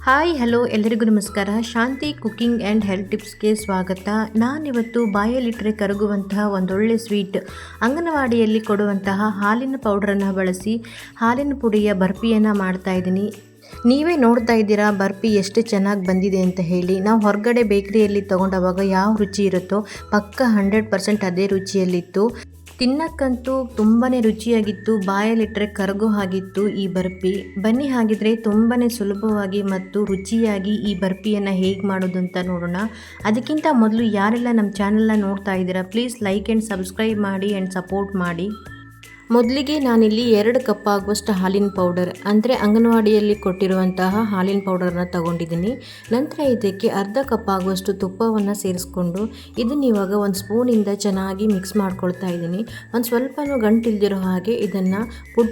Hi hello ಎಲ್ಲರಿಗೂ ನಮಸ್ಕಾರ. ಶಾಂತಿ cooking and health ಟಿಪ್ಸ್ಗೆ ಸ್ವಾಗತ. ನಾನಿವತ್ತು ಬಾಯಲ್ಲಿಟ್ಟರೆ ಕರಗುವಂತಹ ಒಂದೊಳ್ಳೆ ಸ್ವೀಟ್ ಅಂಗನವಾಡಿಯಲ್ಲಿ ಕೊಡುವಂತಹ ಹಾಲಿನ ಪೌಡ್ರನ್ನು ಬಳಸಿ ಹಾಲಿನ ಪುಡಿಯ ಬರ್ಫಿಯನ್ನು ಮಾಡ್ತಾಯಿದ್ದೀನಿ. ನೀವೇ ನೋಡ್ತಾ ಇದ್ದೀರಾ ಬರ್ಫಿ ಎಷ್ಟು ಚೆನ್ನಾಗಿ ಬಂದಿದೆ ಅಂತ ಹೇಳಿ. ನಾವು ಹೊರಗಡೆ ಬೇಕ್ರಿಯಲ್ಲಿ ತೊಗೊಂಡವಾಗ ಯಾವ ರುಚಿ ಇರುತ್ತೋ ಪಕ್ಕ 100% ಅದೇ ರುಚಿಯಲ್ಲಿತ್ತು. ತಿನ್ನಕ್ಕಂತೂ ತುಂಬಾ ರುಚಿಯಾಗಿತ್ತು, ಬಾಯಲ್ಲಿಟ್ಟರೆ ಕರಗೋ ಹಾಗಿತ್ತು ಈ ಬರ್ಫಿ. ಬನ್ನಿ ಹಾಗಿದ್ರೆ ತುಂಬಾ ಸುಲಭವಾಗಿ ಮತ್ತು ರುಚಿಯಾಗಿ ಈ ಬರ್ಫಿಯನ್ನು ಹೇಗೆ ಮಾಡೋದು ಅಂತ ನೋಡೋಣ. ಅದಕ್ಕಿಂತ ಮೊದಲು ಯಾರೆಲ್ಲ ನಮ್ಮ ಚಾನಲ್ನ ನೋಡ್ತಾ ಇದ್ದೀರಾ ಪ್ಲೀಸ್ ಲೈಕ್ ಆ್ಯಂಡ್ ಸಬ್ಸ್ಕ್ರೈಬ್ ಮಾಡಿ ಆ್ಯಂಡ್ ಸಪೋರ್ಟ್ ಮಾಡಿ. ಮೊದಲಿಗೆ ನಾನಿಲ್ಲಿ 2 ಕಪ್ ಆಗುವಷ್ಟು ಹಾಲಿನ ಪೌಡರ್ ಅಂದರೆ ಅಂಗನವಾಡಿಯಲ್ಲಿ ಕೊಟ್ಟಿರುವಂತಹ ಹಾಲಿನ ಪೌಡರ್ನ ತಗೊಂಡಿದ್ದೀನಿ. ನಂತರ ಇದಕ್ಕೆ ಅರ್ಧ ಕಪ್ ಆಗುವಷ್ಟು ತುಪ್ಪವನ್ನು ಸೇರಿಸ್ಕೊಂಡು ಇದನ್ನು ಇವಾಗ ಒಂದು ಸ್ಪೂನಿಂದ ಚೆನ್ನಾಗಿ ಮಿಕ್ಸ್ ಮಾಡ್ಕೊಳ್ತಾ ಇದ್ದೀನಿ. ಒಂದು ಸ್ವಲ್ಪನೂ ಗಂಟಿಲ್ದಿರೋ ಹಾಗೆ ಇದನ್ನು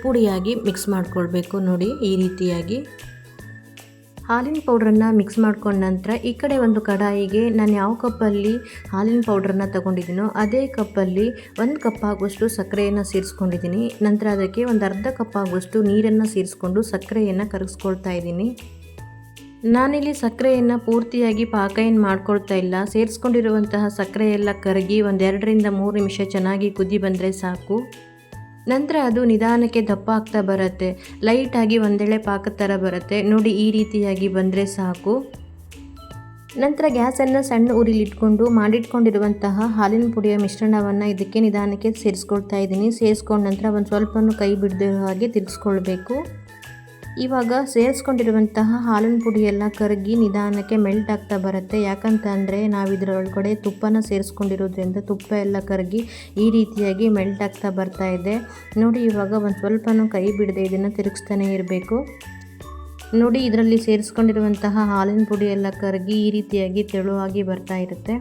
ಪುಡಿಯಾಗಿ ಮಿಕ್ಸ್ ಮಾಡ್ಕೊಳ್ಬೇಕು. ನೋಡಿ ಈ ರೀತಿಯಾಗಿ ಹಾಲಿನ ಪೌಡ್ರನ್ನು ಮಿಕ್ಸ್ ಮಾಡ್ಕೊಂಡ ನಂತರ ಈ ಕಡೆ ಒಂದು ಕಡಾಯಿಗೆ ನಾನು ಯಾವ ಕಪ್ಪಲ್ಲಿ ಹಾಲಿನ ಪೌಡ್ರನ್ನು ತಗೊಂಡಿದ್ದೀನೋ ಅದೇ ಕಪ್ಪಲ್ಲಿ 1 ಕಪ್ ಆಗುವಷ್ಟು ಸಕ್ಕರೆಯನ್ನು ಸೇರಿಸ್ಕೊಂಡಿದ್ದೀನಿ. ನಂತರ ಅದಕ್ಕೆ ಒಂದು ಅರ್ಧ ಕಪ್ ಆಗುವಷ್ಟು ನೀರನ್ನು ಸೇರಿಸ್ಕೊಂಡು ಸಕ್ಕರೆಯನ್ನು ಕರಗಿಸ್ಕೊಳ್ತಾ ಇದ್ದೀನಿ. ನಾನಿಲ್ಲಿ ಸಕ್ಕರೆಯನ್ನು ಪೂರ್ತಿಯಾಗಿ ಪಾಕ ಏನು ಮಾಡ್ಕೊಳ್ತಾ ಇಲ್ಲ. ಸೇರಿಸ್ಕೊಂಡಿರುವಂತಹ ಸಕ್ಕರೆ ಎಲ್ಲ ಕರಗಿ ಒಂದು 2 ರಿಂದ 3 ನಿಮಿಷ ಚೆನ್ನಾಗಿ ಕುದಿ ಬಂದರೆ ಸಾಕು. ನಂತರ ಅದು ನಿಧಾನಕ್ಕೆ ದಪ್ಪ ಆಗ್ತಾ ಬರುತ್ತೆ. ಲೈಟಾಗಿ ಒಂದೆಳೆ ಪಾಕದ ಥರ ಬರುತ್ತೆ. ನೋಡಿ ಈ ರೀತಿಯಾಗಿ ಬಂದರೆ ಸಾಕು. ನಂತರ ಗ್ಯಾಸನ್ನು ಸಣ್ಣ ಉರಿಲಿಟ್ಕೊಂಡು ಮಾಡಿಟ್ಕೊಂಡಿರುವಂತಹ ಹಾಲಿನ ಪುಡಿಯ ಮಿಶ್ರಣವನ್ನು ಇದಕ್ಕೆ ನಿಧಾನಕ್ಕೆ ಸೇರಿಸ್ಕೊಳ್ತಾ ಇದ್ದೀನಿ. ಸೇರಿಸ್ಕೊಂಡ ನಂತರ ಒಂದು ಸ್ವಲ್ಪನೂ ಕೈ ಬಿಡದಿರೋ ಹಾಗೆ ತಿರ್ಗಿಸ್ಕೊಳ್ಬೇಕು. ಇವಾಗ ಸೇರಿಸ್ಕೊಂಡಿರುವಂತಹ ಹಾಲಿನ ಪುಡಿ ಎಲ್ಲ ಕರಗಿ ನಿಧಾನಕ್ಕೆ ಮೆಲ್ಟ್ ಆಗ್ತಾ ಬರುತ್ತೆ. ಯಾಕಂತ ಅಂದರೆ ನಾವು ಇದರೊಳಗಡೆ ತುಪ್ಪನ ಸೇರಿಸ್ಕೊಂಡಿರೋದ್ರಿಂದ ತುಪ್ಪ ಎಲ್ಲ ಕರಗಿ ಈ ರೀತಿಯಾಗಿ ಮೆಲ್ಟ್ ಆಗ್ತಾ ಬರ್ತಾ ಇದೆ. ನೋಡಿ ಇವಾಗ ಒಂದು ಸ್ವಲ್ಪನೂ ಕೈ ಬಿಡದೆ ಇದನ್ನು ತಿರುಗಿಸ್ತಾನೆ ಇರಬೇಕು. ನೋಡಿ ಇದರಲ್ಲಿ ಸೇರಿಸ್ಕೊಂಡಿರುವಂತಹ ಹಾಲಿನ ಪುಡಿ ಎಲ್ಲ ಕರಗಿ ಈ ರೀತಿಯಾಗಿ ತೆಳುವಾಗಿ ಬರ್ತಾ ಇರುತ್ತೆ.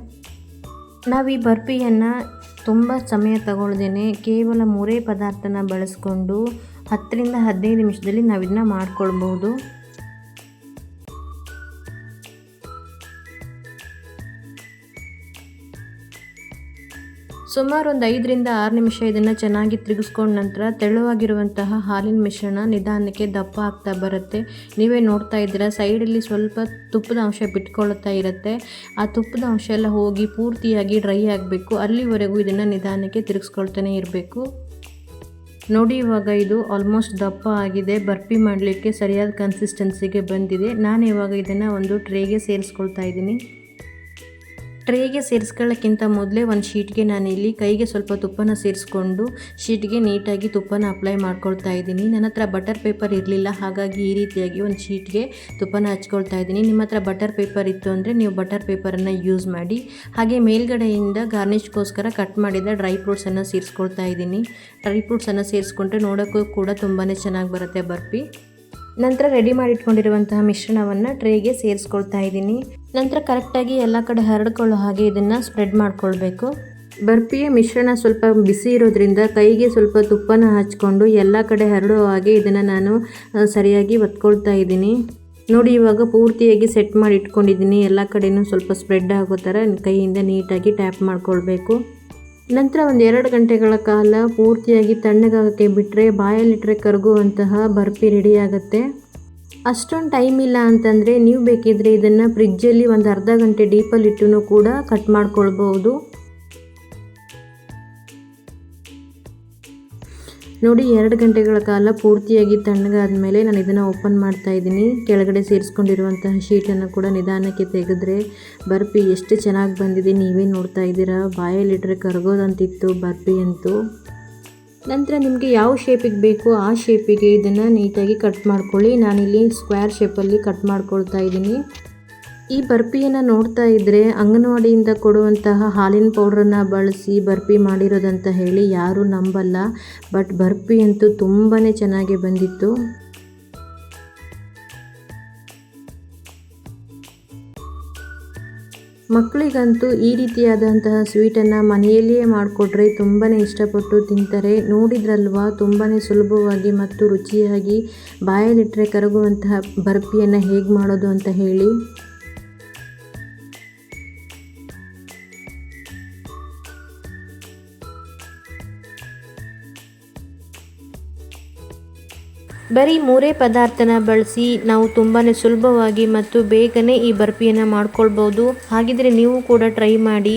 ನಾವು ಈ ಬರ್ಫಿಯನ್ನು ತುಂಬ ಸಮಯ ತಗೊಳ್ದೇನೆ ಕೇವಲ 3 ಪದಾರ್ಥನ ಬಳಸ್ಕೊಂಡು 10 ರಿಂದ 15 ನಿಮಿಷದಲ್ಲಿ ನಾವು ಇದನ್ನ ಮಾಡ್ಕೊಳ್ಬೋದು. ಸುಮಾರು ಒಂದು 5 ರಿಂದ 6 ನಿಮಿಷ ಇದನ್ನು ಚೆನ್ನಾಗಿ ತಿರುಗಿಸ್ಕೊಂಡ ನಂತರ ತೆಳುವಾಗಿರುವಂತಹ ಹಾಲಿನ ಮಿಶ್ರಣ ನಿಧಾನಕ್ಕೆ ದಪ್ಪ ಆಗ್ತಾ ಬರುತ್ತೆ. ನೀವೇ ನೋಡ್ತಾ ಇದ್ದೀರಾ ಸೈಡಲ್ಲಿ ಸ್ವಲ್ಪ ತುಪ್ಪದ ಅಂಶ ಬಿಟ್ಕೊಳ್ತಾ ಇರುತ್ತೆ. ಆ ತುಪ್ಪದ ಅಂಶ ಎಲ್ಲ ಹೋಗಿ ಪೂರ್ತಿಯಾಗಿ ಡ್ರೈ ಆಗಬೇಕು. ಅಲ್ಲಿವರೆಗೂ ಇದನ್ನು ನಿಧಾನಕ್ಕೆ ತಿರುಗಿಸ್ಕೊಳ್ತಾನೆ ಇರಬೇಕು. ನೋಡಿ ಇವಾಗ ಇದು ಆಲ್ಮೋಸ್ಟ್ ದಪ್ಪ ಆಗಿದೆ. ಬರ್ಫಿ ಮಾಡಲಿಕ್ಕೆ ಸರಿಯಾದ ಕನ್ಸಿಸ್ಟೆನ್ಸಿಗೆ ಬಂದಿದೆ. ನಾನು ಇವಾಗ ಇದನ್ನು ಒಂದು ಟ್ರೇಗೆ ಸೇರಿಸ್ಕೊಳ್ತಾ ಇದ್ದೀನಿ. ಟ್ರೇಗೆ ಸೇರಿಸ್ಕೊಳ್ಳೋಕ್ಕಿಂತ ಮೊದಲೇ ಒಂದು ಶೀಟ್ಗೆ ನಾನಿಲ್ಲಿ ಕೈಗೆ ಸ್ವಲ್ಪ ತುಪ್ಪನ ಸೇರಿಸ್ಕೊಂಡು ಶೀಟ್ಗೆ ನೀಟಾಗಿ ತುಪ್ಪನ ಅಪ್ಲೈ ಮಾಡ್ಕೊಳ್ತಾ ಇದ್ದೀನಿ. ನನ್ನ ಹತ್ರ ಬಟರ್ ಪೇಪರ್ ಇರಲಿಲ್ಲ, ಹಾಗಾಗಿ ಈ ರೀತಿಯಾಗಿ ಒಂದು ಶೀಟ್ಗೆ ತುಪ್ಪನ ಹಚ್ಕೊಳ್ತಾ ಇದ್ದೀನಿ. ನಿಮ್ಮ ಹತ್ರ ಬಟರ್ ಪೇಪರ್ ಇತ್ತು ಅಂದರೆ ನೀವು ಬಟರ್ ಪೇಪರನ್ನು ಯೂಸ್ ಮಾಡಿ. ಹಾಗೆ ಮೇಲ್ಗಡೆಯಿಂದ ಗಾರ್ನಿಷ್ಗೋಸ್ಕರ ಕಟ್ ಮಾಡಿದ ಡ್ರೈ ಫ್ರೂಟ್ಸನ್ನು ಸೇರಿಸ್ಕೊಳ್ತಾ ಇದ್ದೀನಿ. ಡ್ರೈ ಫ್ರೂಟ್ಸನ್ನು ಸೇರಿಸ್ಕೊಂಡ್ರೆ ನೋಡೋಕ್ಕೂ ಕೂಡ ತುಂಬಾ ಚೆನ್ನಾಗಿ ಬರುತ್ತೆ ಬರ್ಫಿ. ನಂತರ ರೆಡಿ ಮಾಡಿಟ್ಕೊಂಡಿರುವಂತಹ ಮಿಶ್ರಣವನ್ನು ಟ್ರೇಗೆ ಸೇರಿಸ್ಕೊಳ್ತಾ ಇದ್ದೀನಿ. ನಂತರ ಕರೆಕ್ಟಾಗಿ ಎಲ್ಲ ಕಡೆ ಹರಡ್ಕೊಳ್ಳೋ ಹಾಗೆ ಇದನ್ನು ಸ್ಪ್ರೆಡ್ ಮಾಡ್ಕೊಳ್ಬೇಕು. ಬರ್ಫಿಯ ಮಿಶ್ರಣ ಸ್ವಲ್ಪ ಬಿಸಿ ಇರೋದ್ರಿಂದ ಕೈಗೆ ಸ್ವಲ್ಪ ತುಪ್ಪನ ಹಚ್ಕೊಂಡು ಎಲ್ಲ ಕಡೆ ಹರಡೋ ಹಾಗೆ ಇದನ್ನು ನಾನು ಸರಿಯಾಗಿ ಒತ್ಕೊಳ್ತಾ ಇದ್ದೀನಿ. ನೋಡಿ ಇವಾಗ ಪೂರ್ತಿಯಾಗಿ ಸೆಟ್ ಮಾಡಿ ಇಟ್ಕೊಂಡಿದ್ದೀನಿ. ಎಲ್ಲ ಕಡೆಯೂ ಸ್ವಲ್ಪ ಸ್ಪ್ರೆಡ್ ಆಗೋ ಥರ ಕೈಯಿಂದ ನೀಟಾಗಿ ಟ್ಯಾಪ್ ಮಾಡ್ಕೊಳ್ಬೇಕು. ನಂತರ ಒಂದು 2 ಗಂಟೆಗಳ ಕಾಲ ಪೂರ್ತಿಯಾಗಿ ತಣ್ಣಗಾಗೋಕ್ಕೆ ಬಿಟ್ಟರೆ ಬಾಯಲ್ಲಿಟ್ಟರೆ ಕರಗುವಂತಹ ಬರ್ಫಿ ರೆಡಿ ಆಗುತ್ತೆ. ಅಷ್ಟೊಂದು ಟೈಮ್ ಇಲ್ಲ ಅಂತಂದರೆ ನೀವು ಬೇಕಿದ್ದರೆ ಇದನ್ನು ಫ್ರಿಜ್ಜಲ್ಲಿ ಒಂದು ಅರ್ಧ ಗಂಟೆ ಡೀಪಲ್ಲಿಟ್ಟು ಕೂಡ ಕಟ್ ಮಾಡ್ಕೊಳ್ಬೋದು. ನೋಡಿ 2 ಗಂಟೆಗಳ ಕಾಲ ಪೂರ್ತಿಯಾಗಿ ತಣ್ಣಗಾದ ಮೇಲೆ ನಾನು ಇದನ್ನು ಓಪನ್ ಮಾಡ್ತಾ ಇದ್ದೀನಿ. ಕೆಳಗಡೆ ಸೇರಿಸ್ಕೊಂಡಿರುವಂತಹ ಶೀಟನ್ನು ಕೂಡ ನಿಧಾನಕ್ಕೆ ತೆಗೆದ್ರೆ ಬರ್ಫಿ ಎಷ್ಟು ಚೆನ್ನಾಗಿ ಬಂದಿದೆ ನೀವೇ ನೋಡ್ತಾ ಇದ್ದೀರಾ. ಬಾಯಲ್ಲಿಟ್ಟರೆ ಕರಗೋದಂತಿತ್ತು ಬರ್ಫಿ ಅಂತೂ. ನಂತರ ನಿಮಗೆ ಯಾವ ಶೇಪಿಗೆ ಬೇಕೋ ಆ ಶೇಪಿಗೆ ಇದನ್ನು ನೀಟಾಗಿ ಕಟ್ ಮಾಡ್ಕೊಳ್ಳಿ. ನಾನಿಲ್ಲಿ ಸ್ಕ್ವೇರ್ ಶೇಪಲ್ಲಿ ಕಟ್ ಮಾಡ್ಕೊಳ್ತಾ ಇದ್ದೀನಿ. ಈ ಬರ್ಫಿಯನ್ನು ನೋಡ್ತಾ ಇದ್ದರೆ ಅಂಗನವಾಡಿಯಿಂದ ಕೊಡುವಂತಹ ಹಾಲಿನ ಪೌಡ್ರನ್ನು ಬಳಸಿ ಬರ್ಫಿ ಮಾಡಿರೋದಂತ ಹೇಳಿ ಯಾರೂ ನಂಬಲ್ಲ. ಬಟ್ ಬರ್ಫಿ ಅಂತೂ ತುಂಬಾ ಚೆನ್ನಾಗಿ ಬಂದಿತ್ತು. ಮಕ್ಕಳಿಗಂತೂ ಈ ರೀತಿಯಾದಂತಹ ಸ್ವೀಟನ್ನು ಮನೆಯಲ್ಲಿಯೇ ಮಾಡಿಕೊಟ್ರೆ ತುಂಬಾ ಇಷ್ಟಪಟ್ಟು ತಿಂತಾರೆ. ನೋಡಿದ್ರಲ್ವಾ ತುಂಬಾ ಸುಲಭವಾಗಿ ಮತ್ತು ರುಚಿಯಾಗಿ ಬಾಯಲ್ಲಿಟ್ಟರೆ ಕರಗುವಂತಹ ಬರ್ಫಿಯನ್ನು ಹೇಗೆ ಮಾಡೋದು ಅಂತ ಹೇಳಿ. ಬರೀ 3 ಪದಾರ್ಥನ ಬಳಸಿ ನಾವು ತುಂಬಾ ಸುಲಭವಾಗಿ ಮತ್ತು ಬೇಗನೆ ಈ ಬರ್ಫಿಯನ್ನು ಮಾಡ್ಕೊಳ್ಬೋದು. ಹಾಗಿದ್ರೆ ನೀವು ಕೂಡ ಟ್ರೈ ಮಾಡಿ.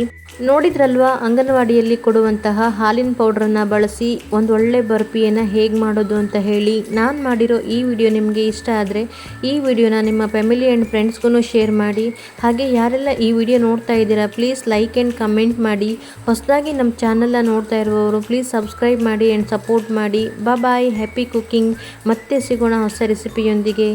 ನೋಡಿದ್ರಲ್ವಾ ಅಂಗನವಾಡಿಯಲ್ಲಿ ಕೊಡುವಂತಹ ಹಾಲಿನ ಪೌಡ್ರನ್ನು ಬಳಸಿ ಒಂದು ಒಳ್ಳೆ ಬರ್ಫಿಯನ್ನು ಹೇಗೆ ಮಾಡೋದು ಅಂತ ಹೇಳಿ. ನಾನು ಮಾಡಿರೋ ಈ ವಿಡಿಯೋ ನಿಮಗೆ ಇಷ್ಟ ಆದರೆ ಈ ವಿಡಿಯೋನ ನಿಮ್ಮ ಫ್ಯಾಮಿಲಿ ಆ್ಯಂಡ್ ಫ್ರೆಂಡ್ಸ್ಗೂ ಶೇರ್ ಮಾಡಿ. ಹಾಗೆ ಯಾರೆಲ್ಲ ಈ ವಿಡಿಯೋ ನೋಡ್ತಾ ಇದ್ದೀರಾ ಪ್ಲೀಸ್ ಲೈಕ್ ಆ್ಯಂಡ್ ಕಮೆಂಟ್ ಮಾಡಿ. ಹೊಸದಾಗಿ ನಮ್ಮ ಚಾನಲ್ನ ನೋಡ್ತಾ ಇರುವವರು ಪ್ಲೀಸ್ ಸಬ್ಸ್ಕ್ರೈಬ್ ಮಾಡಿ ಆ್ಯಂಡ್ ಸಪೋರ್ಟ್ ಮಾಡಿ. ಬಾಯ್, ಹ್ಯಾಪಿ ಕುಕ್ಕಿಂಗ್. ಮತ್ತೆ ಸಿಗೋಣ ಹೊಸ ರೆಸಿಪಿಯೊಂದಿಗೆ.